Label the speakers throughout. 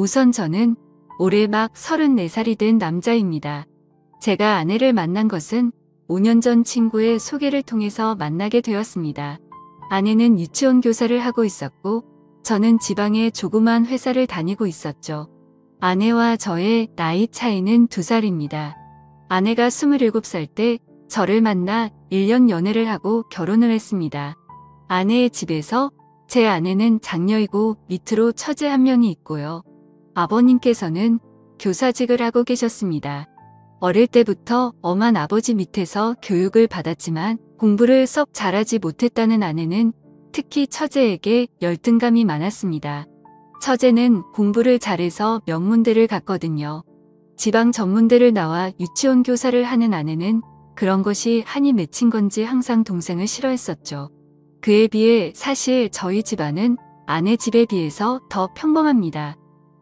Speaker 1: 우선 저는 올해 막 34살이 된 남자입니다. 제가 아내를 만난 것은 5년 전 친구의 소개를 통해서 만나게 되었습니다. 아내는 유치원 교사를 하고 있었고 저는 지방의 조그만 회사를 다니고 있었죠. 아내와 저의 나이 차이는 2살입니다. 아내가 27살 때 저를 만나 1년 연애를 하고 결혼을 했습니다. 아내의 집에서 제 아내는 장녀이고 밑으로 처제 한 명이 있고요. 아버님께서는 교사직을 하고 계셨습니다. 어릴 때부터 엄한 아버지 밑에서 교육을 받았지만 공부를 썩 잘하지 못했다는 아내는 특히 처제에게 열등감이 많았습니다. 처제는 공부를 잘해서 명문대를 갔거든요. 지방 전문대를 나와 유치원 교사를 하는 아내는 그런 것이 한이 맺힌 건지 항상 동생을 싫어했었죠. 그에 비해 사실 저희 집안은 아내 집에 비해서 더 평범합니다.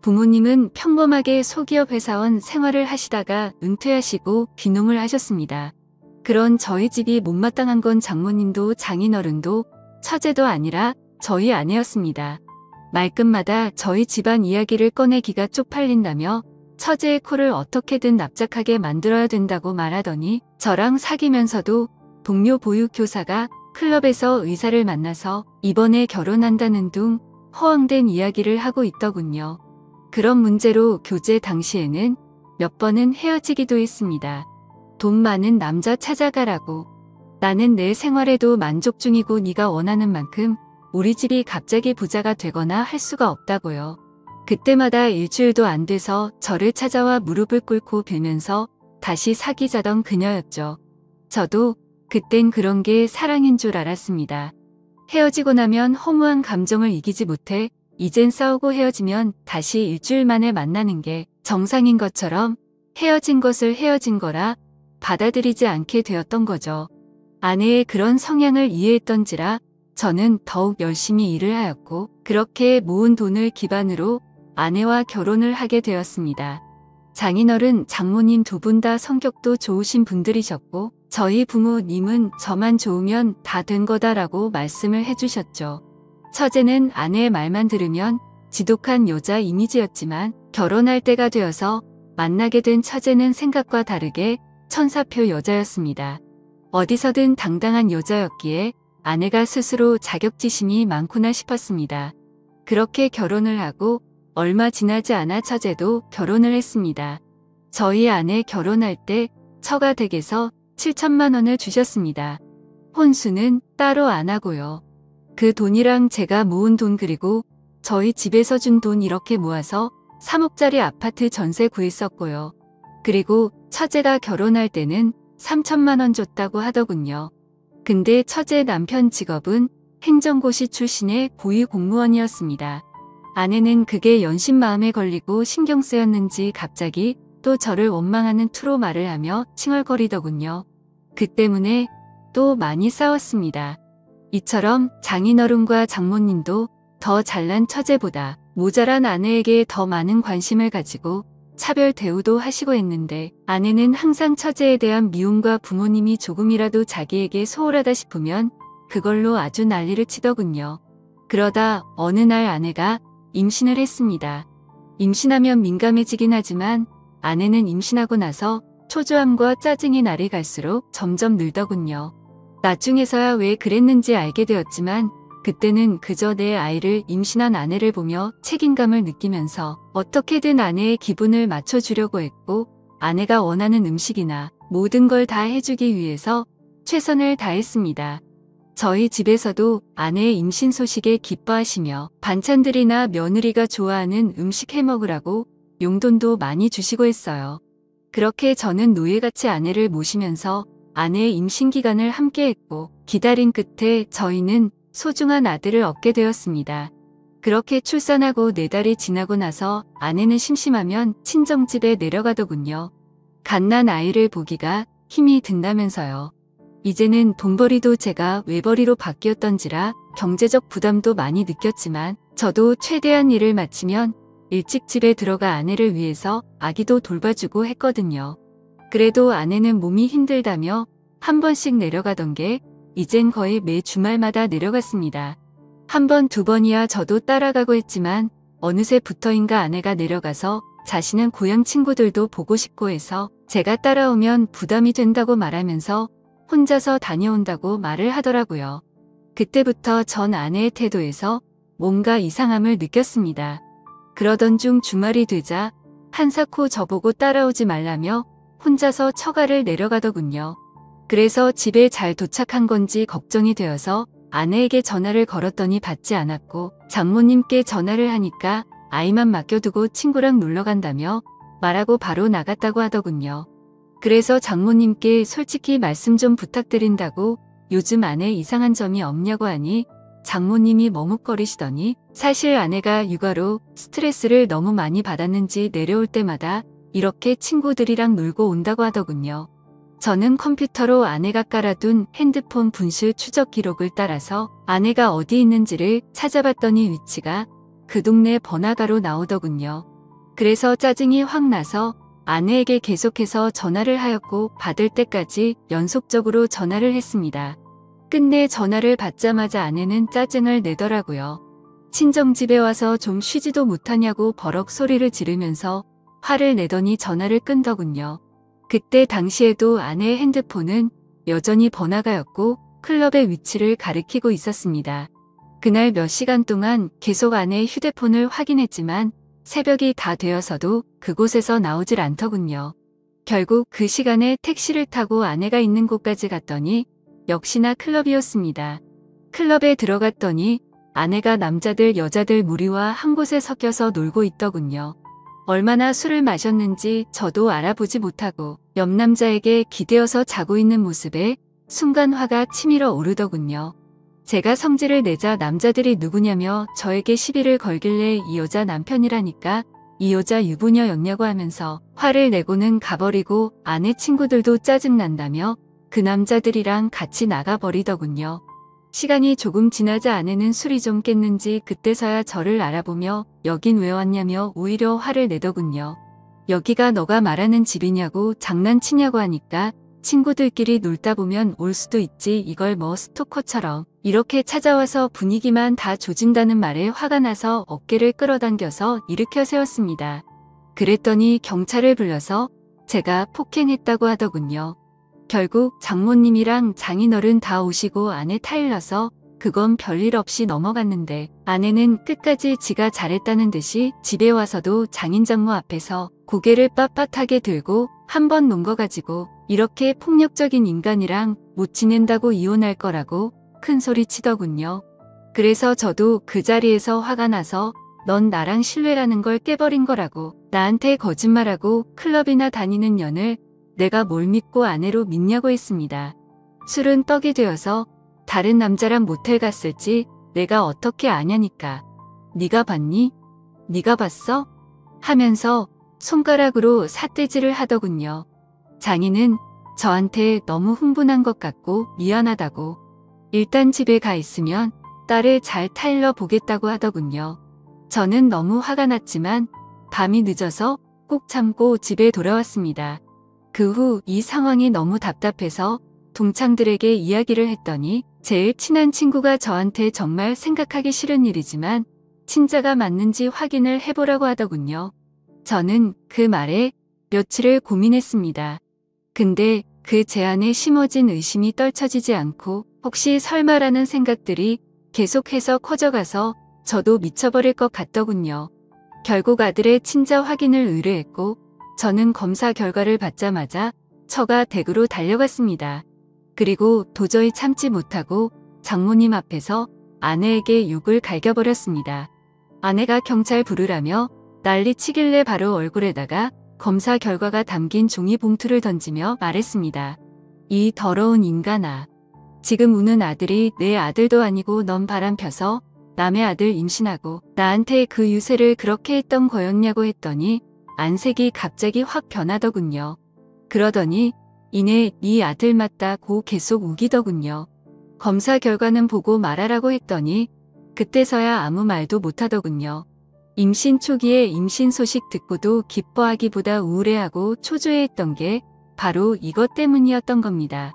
Speaker 1: 부모님은 평범하게 소기업 회사원 생활을 하시다가 은퇴하시고 귀농을 하셨습니다. 그런 저희 집이 못마땅한 건 장모님도 장인어른도 처제도 아니라 저희 아내였습니다. 말끝마다 저희 집안 이야기를 꺼내기가 쪽팔린다며 처제의 코를 어떻게든 납작하게 만들어야 된다고 말하더니 저랑 사귀면서도 동료 보육교사가 클럽에서 의사를 만나서 이번에 결혼한다는 둥 허황된 이야기를 하고 있더군요. 그런 문제로 교제 당시에는 몇 번은 헤어지기도 했습니다. 돈 많은 남자 찾아가라고. 나는 내 생활에도 만족 중이고 네가 원하는 만큼 우리 집이 갑자기 부자가 되거나 할 수가 없다고요. 그때마다 일주일도 안 돼서 저를 찾아와 무릎을 꿇고 빌면서 다시 사귀자던 그녀였죠. 저도 그땐 그런 게 사랑인 줄 알았습니다. 헤어지고 나면 허무한 감정을 이기지 못해 이젠 싸우고 헤어지면 다시 일주일 만에 만나는 게 정상인 것처럼 헤어진 것을 헤어진 거라 받아들이지 않게 되었던 거죠. 아내의 그런 성향을 이해했던지라 저는 더욱 열심히 일을 하였고 그렇게 모은 돈을 기반으로 아내와 결혼을 하게 되었습니다. 장인어른, 장모님 두 분 다 성격도 좋으신 분들이셨고 저희 부모님은 저만 좋으면 다 된 거다라고 말씀을 해주셨죠. 처제는 아내의 말만 들으면 지독한 여자 이미지였지만 결혼할 때가 되어서 만나게 된 처제는 생각과 다르게 천사표 여자였습니다. 어디서든 당당한 여자였기에 아내가 스스로 자격지심이 많구나 싶었습니다. 그렇게 결혼을 하고 얼마 지나지 않아 처제도 결혼을 했습니다. 저희 아내 결혼할 때 처가 댁에서 7천만 원을 주셨습니다. 혼수는 따로 안 하고요. 그 돈이랑 제가 모은 돈 그리고 저희 집에서 준 돈 이렇게 모아서 3억짜리 아파트 전세 구했었고요. 그리고 처제가 결혼할 때는 3천만 원 줬다고 하더군요. 근데 처제 남편 직업은 행정고시 출신의 고위공무원이었습니다. 아내는 그게 연신 마음에 걸리고 신경 쓰였는지 갑자기 또 저를 원망하는 투로 말을 하며 칭얼거리더군요. 그 때문에 또 많이 싸웠습니다. 이처럼 장인어른과 장모님도 더 잘난 처제보다 모자란 아내에게 더 많은 관심을 가지고 차별 대우도 하시고 했는데 아내는 항상 처제에 대한 미움과 부모님이 조금이라도 자기에게 소홀하다 싶으면 그걸로 아주 난리를 치더군요. 그러다 어느 날 아내가 임신을 했습니다. 임신하면 민감해지긴 하지만 아내는 임신하고 나서 초조함과 짜증이 날이 갈수록 점점 늘더군요. 나중에서야 왜 그랬는지 알게 되었지만 그때는 그저 내 아이를 임신한 아내를 보며 책임감을 느끼면서 어떻게든 아내의 기분을 맞춰주려고 했고 아내가 원하는 음식이나 모든 걸 다 해주기 위해서 최선을 다했습니다. 저희 집에서도 아내의 임신 소식에 기뻐하시며 반찬들이나 며느리가 좋아하는 음식 해먹으라고 용돈도 많이 주시고 했어요. 그렇게 저는 노예같이 아내를 모시면서 아내의 임신 기간을 함께 했고 기다린 끝에 저희는 소중한 아들을 얻게 되었습니다. 그렇게 출산하고 4달이 지나고 나서 아내는 심심하면 친정집에 내려가더군요. 갓난 아이를 보기가 힘이 든다면서요. 이제는 돈벌이도 제가 외벌이로 바뀌었던지라 경제적 부담도 많이 느꼈지만 저도 최대한 일을 마치면 일찍 집에 들어가 아내를 위해서 아기도 돌봐주고 했거든요. 그래도 아내는 몸이 힘들다며 한 번씩 내려가던 게 이젠 거의 매 주말마다 내려갔습니다. 한 번, 두 번이야 저도 따라가고 했지만 어느새 부터인가 아내가 내려가서 자신은 고향 친구들도 보고 싶고 해서 제가 따라오면 부담이 된다고 말하면서 혼자서 다녀온다고 말을 하더라고요. 그때부터 전 아내의 태도에서 뭔가 이상함을 느꼈습니다. 그러던 중 주말이 되자 한사코 저보고 따라오지 말라며 혼자서 처가를 내려가더군요. 그래서 집에 잘 도착한 건지 걱정이 되어서 아내에게 전화를 걸었더니 받지 않았고 장모님께 전화를 하니까 아이만 맡겨두고 친구랑 놀러 간다며 말하고 바로 나갔다고 하더군요. 그래서 장모님께 솔직히 말씀 좀 부탁드린다고 요즘 아내 이상한 점이 없냐고 하니 장모님이 머뭇거리시더니 사실 아내가 육아로 스트레스를 너무 많이 받았는지 내려올 때마다 이렇게 친구들이랑 놀고 온다고 하더군요. 저는 컴퓨터로 아내가 깔아둔 핸드폰 분실 추적 기록을 따라서 아내가 어디 있는지를 찾아봤더니 위치가 그 동네 번화가로 나오더군요. 그래서 짜증이 확 나서 아내에게 계속해서 전화를 하였고 받을 때까지 연속적으로 전화를 했습니다. 끝내 전화를 받자마자 아내는 짜증을 내더라고요. 친정집에 와서 좀 쉬지도 못하냐고 버럭 소리를 지르면서 화를 내더니 전화를 끊더군요. 그때 당시에도 아내의 핸드폰은 여전히 번화가였고 클럽의 위치를 가리키고 있었습니다. 그날 몇 시간 동안 계속 아내의 휴대폰을 확인했지만 새벽이 다 되어서도 그곳에서 나오질 않더군요. 결국 그 시간에 택시를 타고 아내가 있는 곳까지 갔더니 역시나 클럽이었습니다. 클럽에 들어갔더니 아내가 남자들 여자들 무리와 한 곳에 섞여서 놀고 있더군요. 얼마나 술을 마셨는지 저도 알아보지 못하고 옆 남자에게 기대어서 자고 있는 모습에 순간 화가 치밀어 오르더군요. 제가 성질을 내자 남자들이 누구냐며 저에게 시비를 걸길래 이 여자 남편이라니까 이 여자 유부녀였냐고 하면서 화를 내고는 가버리고 아내 친구들도 짜증난다며 그 남자들이랑 같이 나가버리더군요. 시간이 조금 지나자 아내는 술이 좀 깼는지 그때서야 저를 알아보며 여긴 왜 왔냐며 오히려 화를 내더군요. 여기가 너가 말하는 집이냐고 장난치냐고 하니까 친구들끼리 놀다 보면 올 수도 있지 이걸 뭐 스토커처럼 이렇게 찾아와서 분위기만 다 조진다는 말에 화가 나서 어깨를 끌어당겨서 일으켜 세웠습니다. 그랬더니 경찰을 불러서 제가 폭행했다고 하더군요. 결국 장모님이랑 장인어른 다 오시고 아내 타일러서 그건 별일 없이 넘어갔는데 아내는 끝까지 지가 잘했다는 듯이 집에 와서도 장인장모 앞에서 고개를 빳빳하게 들고 한 번 논 거 가지고 이렇게 폭력적인 인간이랑 못 지낸다고 이혼할 거라고 큰 소리 치더군요. 그래서 저도 그 자리에서 화가 나서 넌 나랑 신뢰라는 걸 깨버린 거라고 나한테 거짓말하고 클럽이나 다니는 년을 내가 뭘 믿고 아내로 믿냐고 했습니다. 술은 떡이 되어서 다른 남자랑 모텔 갔을지 내가 어떻게 아냐니까. 네가 봤니? 네가 봤어? 하면서 손가락으로 삿대질을 하더군요. 장인은 저한테 너무 흥분한 것 같고 미안하다고 일단 집에 가 있으면 딸을 잘 타일러 보겠다고 하더군요. 저는 너무 화가 났지만 밤이 늦어서 꼭 참고 집에 돌아왔습니다. 그 후 이 상황이 너무 답답해서 동창들에게 이야기를 했더니 제일 친한 친구가 저한테 정말 생각하기 싫은 일이지만 친자가 맞는지 확인을 해보라고 하더군요. 저는 그 말에 며칠을 고민했습니다. 근데 그 제안에 심어진 의심이 떨쳐지지 않고 혹시 설마라는 생각들이 계속해서 커져가서 저도 미쳐버릴 것 같더군요. 결국 아들의 친자 확인을 의뢰했고 저는 검사 결과를 받자마자 처가 댁으로 달려갔습니다. 그리고 도저히 참지 못하고 장모님 앞에서 아내에게 욕을 갈겨버렸습니다. 아내가 경찰 부르라며 난리치길래 바로 얼굴에다가 검사 결과가 담긴 종이 봉투를 던지며 말했습니다. 이 더러운 인간아. 지금 우는 아들이 내 아들도 아니고 넌 바람 펴서 남의 아들 임신하고 나한테 그 유세를 그렇게 했던 거였냐고 했더니 안색이 갑자기 확 변하더군요. 그러더니 이내 네 아들 맞다고 계속 우기더군요. 검사 결과는 보고 말하라고 했더니 그때서야 아무 말도 못하더군요. 임신 초기에 임신 소식 듣고도 기뻐하기보다 우울해하고 초조해했던 게 바로 이것 때문이었던 겁니다.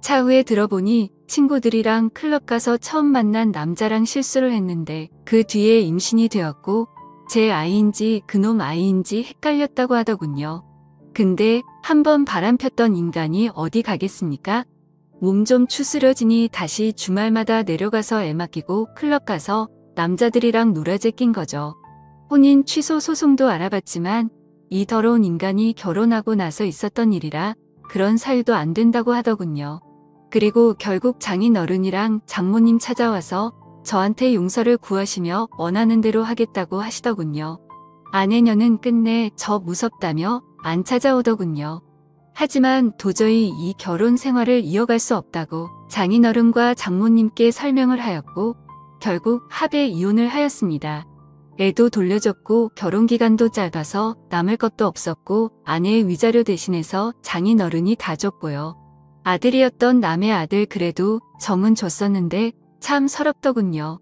Speaker 1: 차후에 들어보니 친구들이랑 클럽 가서 처음 만난 남자랑 실수를 했는데 그 뒤에 임신이 되었고 제 아이인지 그놈 아이인지 헷갈렸다고 하더군요. 근데 한번 바람 폈던 인간이 어디 가겠습니까? 몸 좀 추스려지니 다시 주말마다 내려가서 애 맡기고 클럽 가서 남자들이랑 놀아제 낀 거죠. 혼인 취소 소송도 알아봤지만 이 더러운 인간이 결혼하고 나서 있었던 일이라 그런 사유도 안 된다고 하더군요. 그리고 결국 장인어른이랑 장모님 찾아와서 저한테 용서를 구하시며 원하는 대로 하겠다고 하시더군요. 아내녀는 끝내 저 무섭다며 안 찾아오더군요. 하지만 도저히 이 결혼 생활을 이어갈 수 없다고 장인어른과 장모님께 설명을 하였고 결국 합의 이혼을 하였습니다. 애도 돌려줬고 결혼기간도 짧아서 남을 것도 없었고 아내의 위자료 대신해서 장인어른이 다 줬고요. 아들이었던 남의 아들 그래도 정은 줬었는데 참 서럽더군요.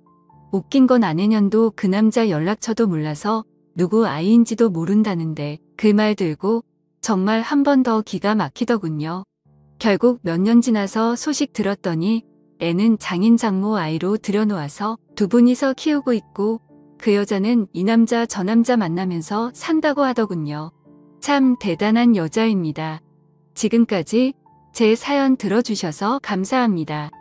Speaker 1: 웃긴 건 아내년도 그 남자 연락처도 몰라서 누구 아이인지도 모른다는데 그 말 들고 정말 한 번 더 기가 막히더군요. 결국 몇 년 지나서 소식 들었더니 애는 장인 장모 아이로 들여놓아서 두 분이서 키우고 있고 그 여자는 이 남자 저 남자 만나면서 산다고 하더군요. 참 대단한 여자입니다. 지금까지 제 사연 들어주셔서 감사합니다.